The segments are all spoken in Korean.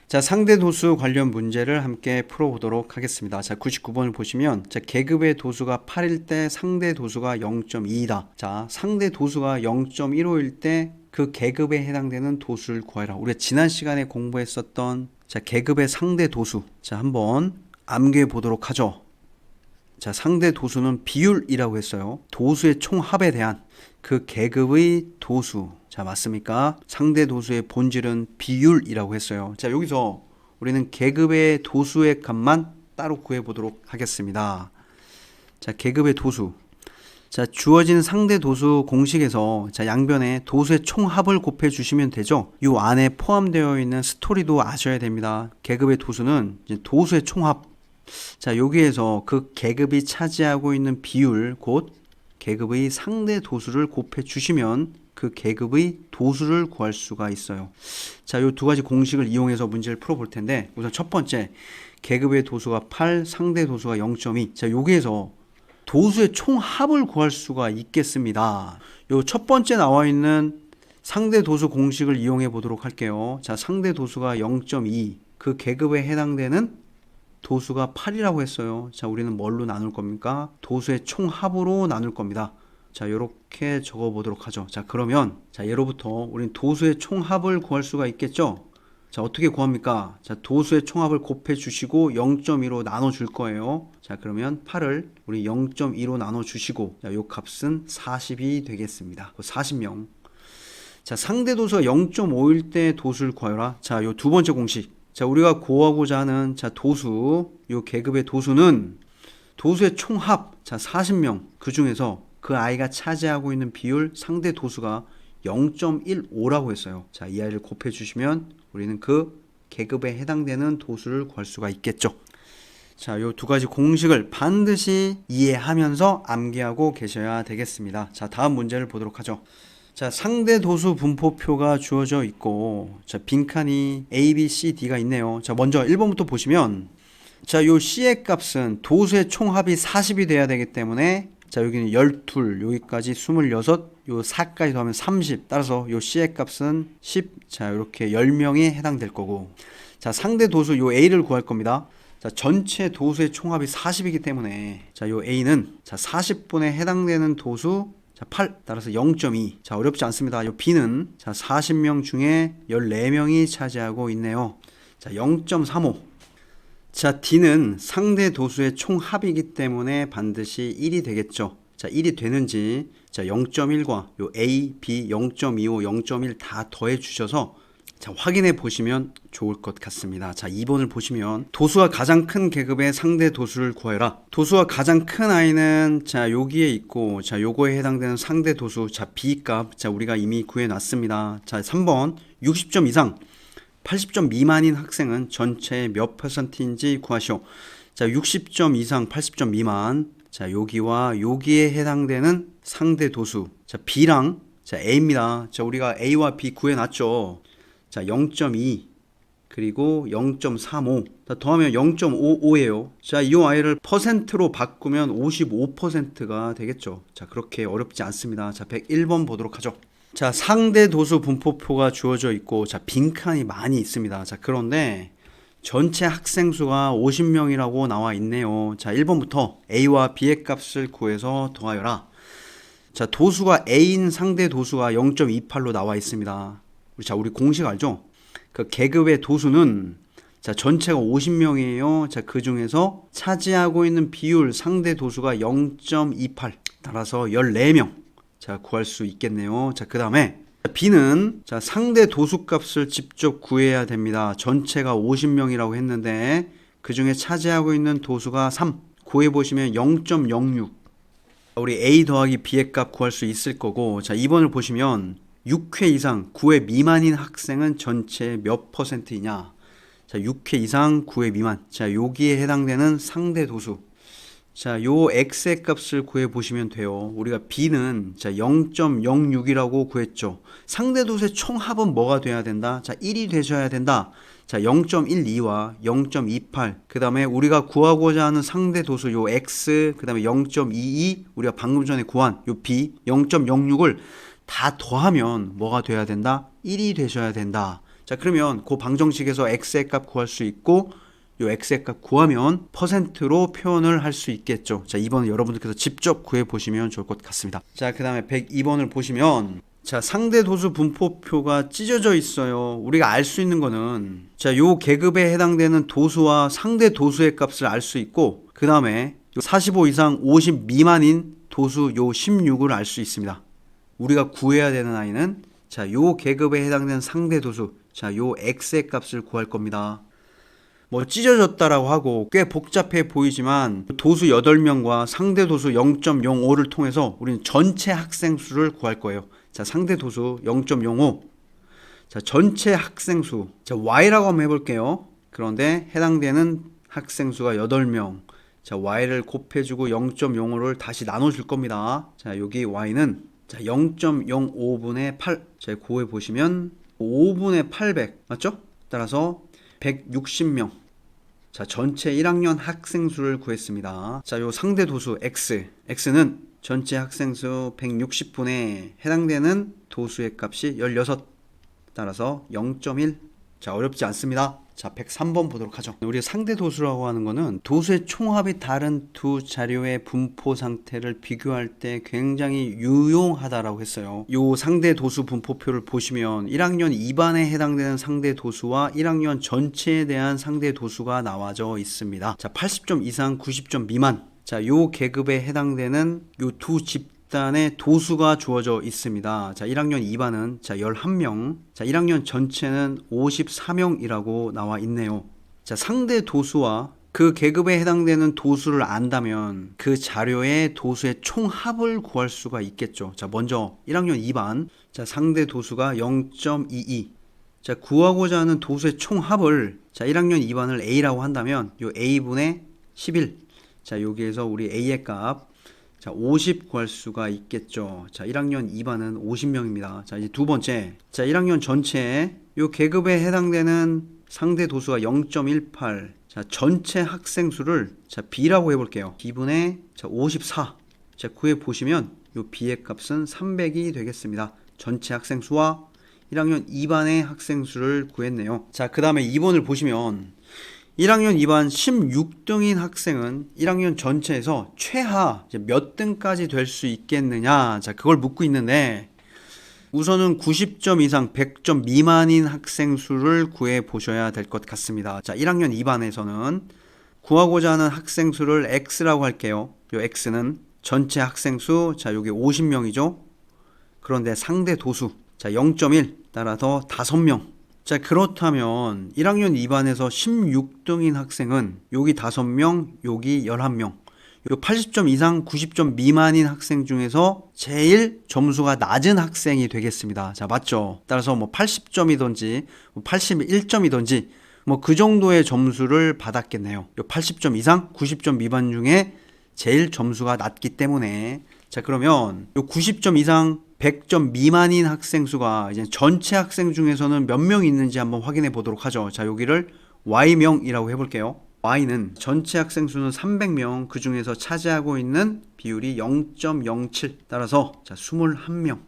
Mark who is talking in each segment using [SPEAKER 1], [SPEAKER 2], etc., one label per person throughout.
[SPEAKER 1] 자, 상대 도수 관련 문제를 함께 풀어보도록 하겠습니다. 자, 99번을 보시면, 자, 계급의 도수가 8일 때 상대 도수가 0.2이다. 자, 상대 도수가 0.15일 때 그 계급에 해당되는 도수를 구하라. 우리가 지난 시간에 공부했었던 자, 계급의 상대 도수. 자, 한번 암기해 보도록 하죠. 자, 상대 도수는 비율이라고 했어요. 도수의 총합에 대한 그 계급의 도수. 자, 맞습니까? 상대 도수의 본질은 비율이라고 했어요. 자, 여기서 우리는 계급의 도수의 값만 따로 구해 보도록 하겠습니다. 자, 계급의 도수. 자, 주어진 상대 도수 공식에서 자, 양변에 도수의 총합을 곱해 주시면 되죠. 이 안에 포함되어 있는 스토리도 아셔야 됩니다. 계급의 도수는 이제 도수의 총합. 자, 여기에서 그 계급이 차지하고 있는 비율, 곧 계급의 상대 도수를 곱해 주시면 그 계급의 도수를 구할 수가 있어요. 자, 이 두 가지 공식을 이용해서 문제를 풀어볼 텐데, 우선 첫 번째, 계급의 도수가 8, 상대 도수가 0.2. 자, 여기에서 도수의 총합을 구할 수가 있겠습니다. 이 첫 번째 나와 있는 상대 도수 공식을 이용해 보도록 할게요. 자, 상대 도수가 0.2. 그 계급에 해당되는 도수가 8이라고 했어요. 자, 우리는 뭘로 나눌 겁니까? 도수의 총합으로 나눌 겁니다. 자, 이렇게 적어 보도록 하죠. 자, 그러면 자, 예로부터 우리는 도수의 총합을 구할 수가 있겠죠? 자, 어떻게 구합니까? 자, 도수의 총합을 곱해 주시고 0.2로 나눠 줄 거예요. 자, 그러면 8을 우리 0.2로 나눠 주시고, 자, 요 값은 40이 되겠습니다. 40명. 자, 상대 도수가 0.5일 때 도수를 구하여라. 자, 요 두 번째 공식. 자, 우리가 구하고자 하는 자, 도수, 요 계급의 도수는 도수의 총합, 자, 40명. 그 중에서 그 아이가 차지하고 있는 비율 상대 도수가 0.15라고 했어요. 자, 이 아이를 곱해 주시면 우리는 그 계급에 해당되는 도수를 구할 수가 있겠죠. 자, 요 두 가지 공식을 반드시 이해하면서 암기하고 계셔야 되겠습니다. 자, 다음 문제를 보도록 하죠. 자, 상대 도수 분포표가 주어져 있고, 자, 빈칸이 A, B, C, D가 있네요. 자, 먼저 1번부터 보시면, 자, 요 C의 값은 도수의 총합이 40이 돼야 되기 때문에, 자, 여기는 12, 여기까지 26, 요 4까지 더하면 30. 따라서 요 C의 값은 10. 자, 이렇게 10명이 해당될 거고. 자, 상대 도수 요 A를 구할 겁니다. 자, 전체 도수의 총합이 40이기 때문에, 자, 요 A는 자, 40분에 해당되는 도수 자, 8. 따라서 0.2. 자, 어렵지 않습니다. 요 B는 자, 40명 중에 14명이 차지하고 있네요. 자, 0.35. 자, D는 상대 도수의 총합이기 때문에 반드시 1이 되겠죠. 자, 1이 되는지 자, 0.1과 요 A, B, 0.25, 0.1 다 더해 주셔서 자, 확인해 보시면 좋을 것 같습니다. 자, 2번을 보시면 도수가 가장 큰 계급의 상대 도수를 구해라. 도수가 가장 큰 아이는 자, 여기에 있고, 자, 요거에 해당되는 상대 도수 자, B 값 자, 우리가 이미 구해 놨습니다. 자, 3번 60점 이상 80점 미만인 학생은 전체의 몇 %인지 구하시오. 자, 60점 이상 80점 미만. 자, 여기와 여기에 해당되는 상대 도수. 자, B랑 자, A입니다. 자, 우리가 A와 B 구해 놨죠. 자, 0.2 그리고 0.35 더하면 0.55예요. 자, 이 아이를 퍼센트로 바꾸면 55%가 되겠죠. 자, 그렇게 어렵지 않습니다. 자, 101번 보도록 하죠. 자, 상대 도수 분포표가 주어져 있고, 자, 빈칸이 많이 있습니다. 자, 그런데 전체 학생 수가 50명이라고 나와 있네요. 자, 1번부터 A와 B의 값을 구해서 더하여라. 자, 도수가 A인 상대 도수가 0.28로 나와 있습니다. 자, 우리 공식 알죠? 그 계급의 도수는 자, 전체가 50명이에요. 자, 그 중에서 차지하고 있는 비율 상대 도수가 0.28. 따라서 14명. 자, 구할 수 있겠네요. 자, 그 다음에 B는 자, 상대 도수 값을 직접 구해야 됩니다. 전체가 50명이라고 했는데 그 중에 차지하고 있는 도수가 3. 구해보시면 0.06. 우리 A 더하기 B의 값 구할 수 있을 거고, 자, 2번을 보시면 6회 이상 9회 미만인 학생은 전체 몇 %이냐? 자, 6회 이상 9회 미만. 자, 여기에 해당되는 상대 도수. 자, 요 X의 값을 구해 보시면 돼요. 우리가 B는 자, 0.06이라고 구했죠. 상대 도수의 총합은 뭐가 돼야 된다? 자, 1이 되셔야 된다. 자, 0.12와 0.28. 그다음에 우리가 구하고자 하는 상대 도수 요 X, 그다음에 0.22, 우리가 방금 전에 구한 요 B 0.06을 다 더하면 뭐가 돼야 된다? 1이 되셔야 된다. 자, 그러면 그 방정식에서 x의 값 구할 수 있고 요 x의 값 구하면 퍼센트로 표현을 할 수 있겠죠. 자, 2번은 여러분들께서 직접 구해 보시면 좋을 것 같습니다. 자, 그 다음에 102번을 보시면 자, 상대 도수 분포표가 찢어져 있어요. 우리가 알 수 있는 거는 자, 요 계급에 해당되는 도수와 상대 도수의 값을 알 수 있고 그 다음에 45 이상 50 미만인 도수 요 16을 알 수 있습니다. 우리가 구해야 되는 아이는 자, 요 계급에 해당되는 상대 도수 자, 요 x의 값을 구할 겁니다. 뭐 찢어졌다라고 하고 꽤 복잡해 보이지만 도수 8명과 상대 도수 0.05를 통해서 우리는 전체 학생 수를 구할 거예요. 자, 상대 도수 0.05. 자, 전체 학생 수. 자, y라고 한번 해볼게요. 그런데 해당되는 학생 수가 8명. 자, y를 곱해주고 0.05를 다시 나눠줄 겁니다. 자, 여기 y는 자, 0.05분의 8. 자, 고해 보시면 5분의 800 맞죠? 따라서 160명. 자, 전체 1학년 학생 수를 구했습니다. 자, 요 상대 도수 x는 전체 학생 수 160분에 해당되는 도수의 값이 16. 따라서 0.1. 자, 어렵지 않습니다. 자, 103번 보도록 하죠. 우리 상대 도수라고 하는 거는 도수의 총합이 다른 두 자료의 분포 상태를 비교할 때 굉장히 유용하다라고 했어요. 요 상대 도수 분포표를 보시면 1학년 2반에 해당되는 상대 도수와 1학년 전체에 대한 상대 도수가 나와져 있습니다. 자, 80점 이상 90점 미만. 자, 요 계급에 해당되는 요 두 집단의 도수가 주어져 있습니다. 자, 1학년 2반은 자, 11명. 자, 1학년 전체는 54명이라고 나와 있네요. 자, 상대 도수와 그 계급에 해당되는 도수를 안다면 그 자료의 도수의 총합을 구할 수가 있겠죠. 자, 먼저 1학년 2반. 자, 상대 도수가 0.22. 자, 구하고자 하는 도수의 총합을 자, 1학년 2반을 A라고 한다면 요 A분의 11. 자, 여기에서 우리 A의 값 자, 50 구할 수가 있겠죠. 자, 1학년 2반은 50명입니다. 자, 이제 두 번째. 자, 1학년 전체에 요 계급에 해당되는 상대 도수가 0.18. 자, 전체 학생 수를 자, B라고 해 볼게요. B분의 자, 54. 자, 구해 보시면 요 B의 값은 300이 되겠습니다. 전체 학생 수와 1학년 2반의 학생 수를 구했네요. 자, 그다음에 2번을 보시면 1학년 2반 16등인 학생은 1학년 전체에서 최하 몇 등까지 될 수 있겠느냐. 자, 그걸 묻고 있는데 우선은 90점 이상 100점 미만인 학생 수를 구해 보셔야 될 것 같습니다. 자, 1학년 2반에서는 구하고자 하는 학생 수를 X라고 할게요. 요 X는 전체 학생 수, 자, 여기 50명이죠. 그런데 상대 도수, 자, 0.1 따라서 5명. 자, 그렇다면 1학년 2반에서 16등인 학생은 여기 5명, 여기 11명. 요 80점 이상 90점 미만인 학생 중에서 제일 점수가 낮은 학생이 되겠습니다. 자, 맞죠? 따라서 뭐 80점이든지 81점이든지 뭐 그 정도의 점수를 받았겠네요. 요 80점 이상 90점 미만 중에 제일 점수가 낮기 때문에 자, 그러면 요 90점 이상 100점 미만인 학생 수가 이제 전체 학생 중에서는 몇 명 있는지 한번 확인해 보도록 하죠. 자, 여기를 Y명이라고 해볼게요. Y는 전체 학생 수는 300명, 그 중에서 차지하고 있는 비율이 0.07. 따라서 자, 21명.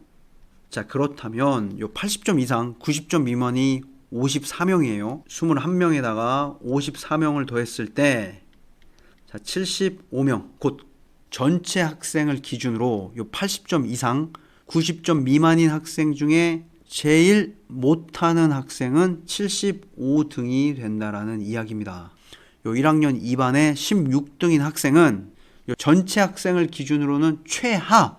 [SPEAKER 1] 자, 그렇다면 요 80점 이상 90점 미만이 54명이에요. 21명에다가 54명을 더했을 때 자, 75명. 곧 전체 학생을 기준으로 요 80점 이상 90점 미만인 학생 중에 제일 못하는 학생은 75등이 된다라는 이야기입니다. 요 1학년 2반의 16등인 학생은 요 전체 학생을 기준으로는 최하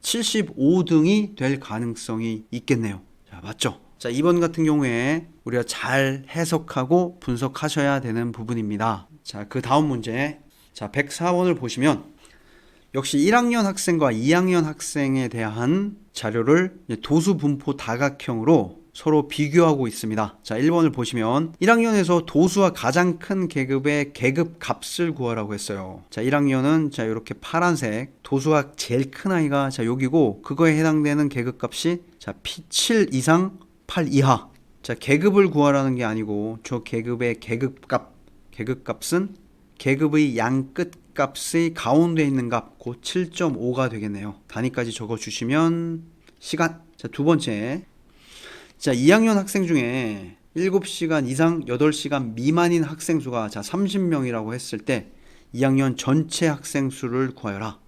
[SPEAKER 1] 75등이 될 가능성이 있겠네요. 자, 맞죠? 자, 2번 같은 경우에 우리가 잘 해석하고 분석하셔야 되는 부분입니다. 자, 그 다음 문제. 자, 104번을 보시면 역시 1학년 학생과 2학년 학생에 대한 자료를 도수 분포 다각형으로 서로 비교하고 있습니다. 자, 1번을 보시면 1학년에서 도수가 가장 큰 계급의 계급 값을 구하라고 했어요. 자, 1학년은 자, 이렇게 파란색 도수가 제일 큰 아이가 자, 여기고 그거에 해당되는 계급 값이 자, P7 이상 8 이하. 자, 계급을 구하라는 게 아니고 저 계급의 계급값은 계급의 양 끝 값의 가운데 있는 값, 그 7.5가 되겠네요. 단위까지 적어주시면 시간. 자, 두 번째. 자, 2학년 학생 중에 7시간 이상 8시간 미만인 학생 수가 자 30명이라고 했을 때 2학년 전체 학생 수를 구하여라.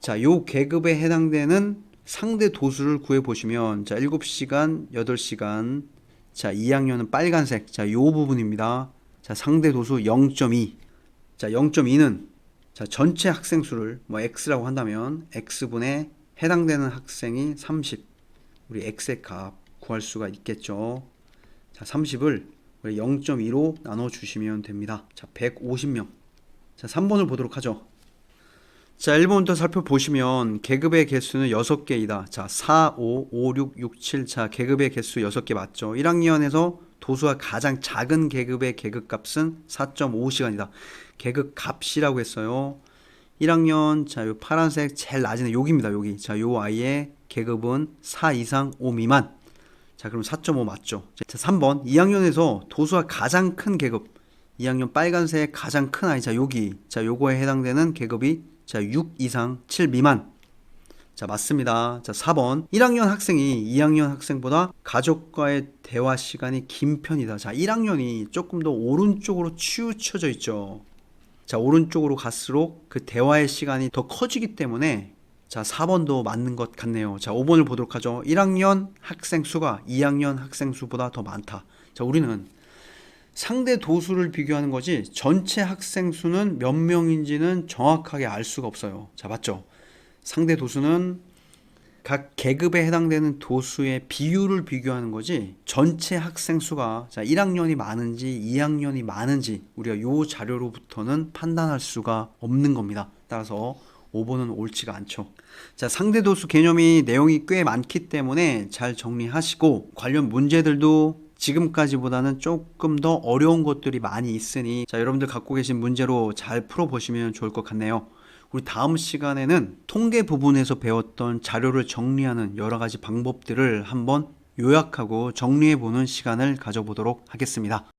[SPEAKER 1] 자, 요 계급에 해당되는 상대 도수를 구해 보시면 자 7시간 8시간 자 2학년은 빨간색 자 요 부분입니다. 자 상대 도수 0.2 자 0.2는 자 전체 학생 수를 뭐 x라고 한다면 x분에 해당되는 학생이 30 우리 x의 값 구할 수가 있겠죠. 자 30을 우리 0.2로 나눠 주시면 됩니다. 자 150명. 자 3번을 보도록 하죠. 자 1번부터 살펴보시면 계급의 개수는 6개이다. 자 4, 5, 5, 6, 6, 7 자 계급의 개수 6개 맞죠. 1학년에서 도수가 가장 작은 계급의 계급값은 4.5시간이다. 계급값이라고 했어요. 1학년 자 요 파란색 제일 낮은 애 여기입니다. 여기 자 요 아이의 계급은 4 이상 5 미만 자 그럼 4.5 맞죠. 자 3번 2학년에서 도수가 가장 큰 계급 2학년 빨간색 가장 큰 아이 자 여기 자 요거에 해당되는 계급이 자 6 이상 7 미만 자 맞습니다. 자 4번 1학년 학생이 2학년 학생보다 가족과의 대화 시간이 긴 편이다. 자 1학년이 조금 더 오른쪽으로 치우쳐져 있죠. 자 오른쪽으로 갈수록 그 대화의 시간이 더 커지기 때문에 자 4번도 맞는 것 같네요. 자 5번을 보도록 하죠. 1학년 학생 수가 2학년 학생 수보다 더 많다. 자 우리는 상대 도수를 비교하는 거지 전체 학생 수는 몇 명인지는 정확하게 알 수가 없어요. 자 맞죠? 상대 도수는 각 계급에 해당되는 도수의 비율을 비교하는 거지 전체 학생 수가 자 1학년이 많은지 2학년이 많은지 우리가 요 자료로부터는 판단할 수가 없는 겁니다. 따라서 5번은 옳지가 않죠. 자 상대 도수 개념이 내용이 꽤 많기 때문에 잘 정리하시고 관련 문제들도 지금까지보다는 조금 더 어려운 것들이 많이 있으니 자 여러분들 갖고 계신 문제로 잘 풀어보시면 좋을 것 같네요. 우리 다음 시간에는 통계 부분에서 배웠던 자료를 정리하는 여러 가지 방법들을 한번 요약하고 정리해보는 시간을 가져보도록 하겠습니다.